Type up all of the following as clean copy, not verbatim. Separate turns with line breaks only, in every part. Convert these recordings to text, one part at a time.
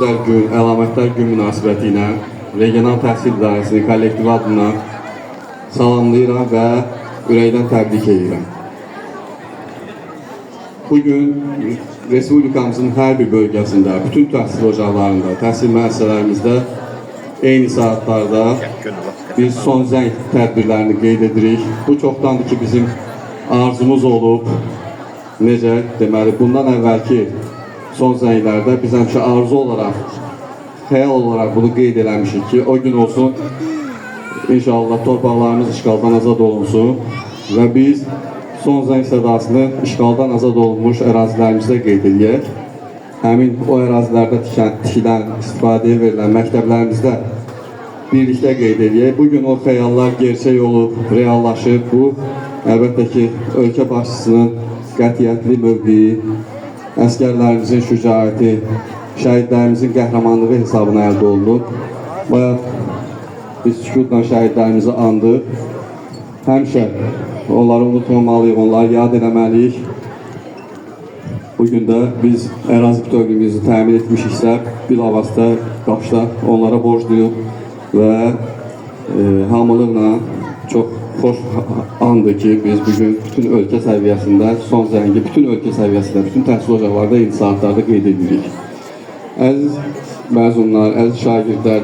Gün, əlamətlər gün münasibəti ilə Regional Təhsil İdarəsinin kollektivi adına salamlayıram və ürəkdən təbrik edirəm. Bugün Respublikamızın hər bir bölgəsində, bütün təhsil ocaqlarında, təhsil müəssisələrimizdə eyni saatlarda biz son zəng tədbirlərini qeyd edirik. Bu çoxdandır ki, bizim arzumuz olub. Necə deməli, bundan əvvəlki son zənglərdə biz həmişə arzu olaraq, xəyal olaraq bunu qeyd eləmişik ki, o gün olsun, inşallah torpaqlarımız işğaldan azad olunsun və biz son zəng sədasını işğaldan azad olunmuş ərazilərimizdə qeyd edək. Həmin o ərazilərdə tikilən, istifadəyə verilən məktəblərimizdə birlikdə qeyd edək. Bugün o xəyallar gerçək olub, reallaşıb. Bu, əlbəttə ki, ölkə başçısının qətiyyətli mövqeyi, əskərlərimizin şücaəti, şəhidlərimizin qəhrəmanlığı hesabına əldə olunub. Bayaq biz sükutla şəhidlərimizi andıq. Həmişə onları unutmamalıyıq, onları yad eləməliyik. Bugün də biz ərazi bütövlüyümüzü təmin etmişiksə, bilavasitə başda onlara borcluyuq və hamılıqla çox xoş andır ki, biz bugün bütün ölkə səviyyəsində son zəngi, bütün ölkə səviyyəsində, bütün təhsil ocaqlarda eyni saatlarda qeyd edirik. Əziz məzunlar, əziz şagirdlər,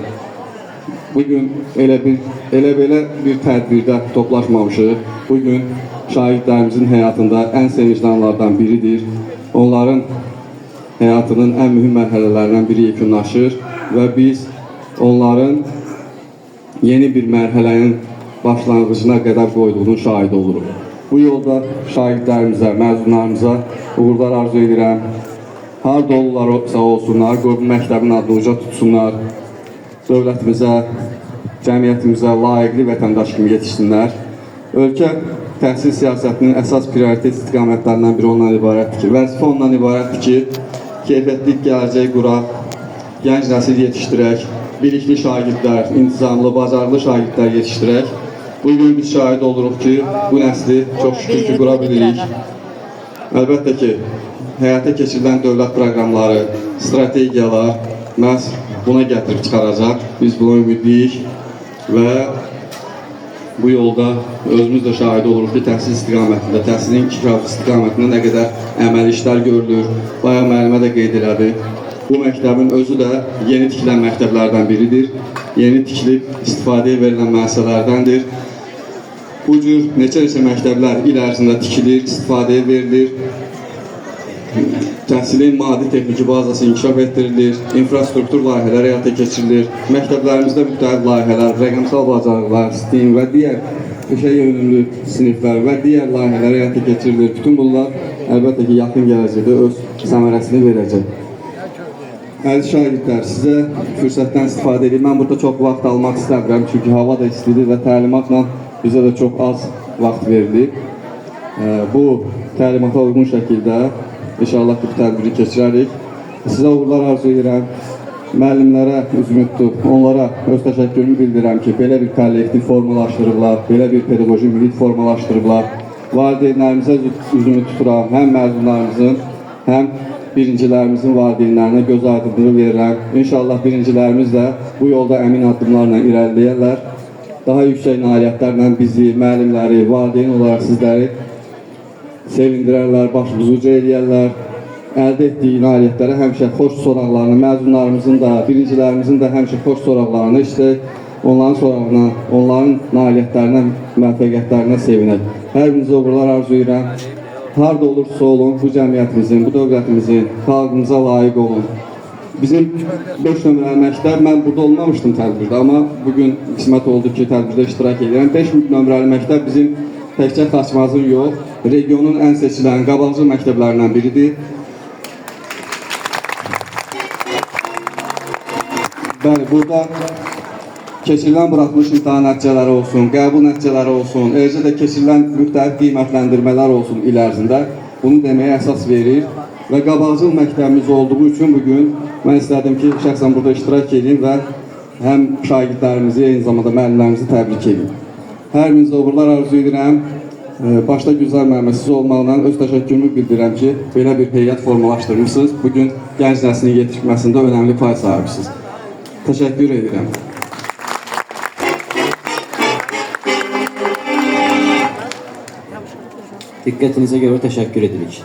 bugün elə belə bir tədbirdə toplaşmamışıq. Bugün şagirdlərimizin həyatında ən sevincli anlardan biridir. Onların həyatının ən mühüm mərhələlərindən biri yekunlaşır və biz onların yeni bir mərhələnin başlanğıcına qədər qoyduğunun şahidi oluruq. Bu yolda şagirdlərimizə, məzunlarımıza uğurlar arzu edirəm. Harda olurlarsa olsunlar, qoy bu məktəbin adını uca tutsunlar. Dövlətimizə, cəmiyyətimizə layiqli vətəndaş kimi yetişsinlər. Ölkə təhsil siyasətinin əsas prioritet istiqamətlərindən biri ondan ibarətdir ki, vəzifə ondan ibarətdir ki, keyfiyyətli gələcək quraq, gənc nəsil yetişdirək, bilikli şagirdlər, intizamlı, bacarıqlı şagirdlər yetişdirək. Bugün biz şahid oluruq ki, bu nəsli çox şükür ki, qura bilirik. Əlbəttə ki, həyata keçirilən dövlət proqramları, strategiyalar məhz buna gətirib çıxaracaq. Biz buna ümidliyik və bu yolda özümüz də şahid oluruq ki, təhsil istiqamətində, təhsilin inkişafı istiqamətində nə qədər əməli işlər görülür. Bayaq müəllimə də qeyd elədi. Bu məktəbin özü də yeni tikilən məktəblərdən biridir. Yeni tikilib istifadəyə verilən müəssisələrdəndir. Bu cür neçə məktəblər il ərzində tikilir, istifadəyə verilir. Təhsilin maddi texniki bazası inkişaf etdirilir, infrastruktur layihələri həyata keçirilir. Məktəblərimizdə müxtəlif layihələr, rəqəmsal bacarıqlar, STEAM və digər peşə yönümlü siniflər və digər layihələr həyata keçirilir. Bütün bunlar əlbəttə ki, yaxın gələcəkdə öz səmərəsini verəcək. Əziz şagirdlər, sizə fürsətdən istifadə edib. Mən burada çox vaxt almaq istəmirəm, çünki hava da istidir və təlimatla bizə də çox az vaxt verilir. Bu təlimata uyğun şəkildə inşallah bu tədbiri keçirərik. Sizə uğurlar arzu edirəm. Müəllimlərə üzümü tutub, onlara öz təşəkkürümü bildirirəm ki, belə bir kollektiv formalaşdırıblar, belə bir pedaqoji mühit formalaşdırıblar. Valideynlərimizə üzümü tuturam, həm məzunlarımızın, həm birincilərimizin valideynlərinə göz aydınlığı verirəm. İnşallah birincilərimiz də bu yolda əmin addımlarla irəliləyərlər. Daha yüksək nailiyyətlərlə bizi, müəllimləri, valideyn olaraq sizləri sevindirərlər, başımızı uca eləyərlər. Əldə etdiyi nailiyyətlərə həmişə xoş soraqlarını, məzunlarımızın da, birincilərimizin də həmişə xoş soraqlarını işləyək. Onların sorağına, onların nailiyyətlərinə, müvəffəqiyyətlərinə sevinək. Hər birinizə uğurlar arzu edirəm. Harda olursa olun, bu cəmiyyətimizin, bu dövlətimizin, xalqımıza layiq olun. Bizim 5 nömrəli məktəb, mən burada olmamışdım tədbirdə, amma bugün qismət oldu ki, tədbirdə iştirak edirəm. 5 nömrəli məktəb bizim təkcə Xaçmazın yox, regionun ən seçilən, qabaqcıl məktəblərindən biridir. Bəli, burada keçirilən buraxılış imtahan nəticələri olsun, qəbul nəticələri olsun, eləcə də keçirilən müxtəlif qiymətləndirmələr olsun il ərzində. Bunu deməyə əsas verir və qabaqcıl məktəbimiz olduğu üçün bugün mən istədim ki, şəxsən burada iştirak edeyim və həm şagirdlərimizi, eyni zamanda müəllimlərimizi təbrik edeyim. Hər birinizə uğurlar arzu edirəm. başda Gülzar müəllimə siz olmaqla öz təşəkkürümü bildirirəm ki, belə bir heyət formalaşdırmışsınız. Bugün gənc nəslin yetişməsində önəmli pay sahibisiniz. Təşəkkür edirəm.
Diqqətinizə görə təşəkkür edirik.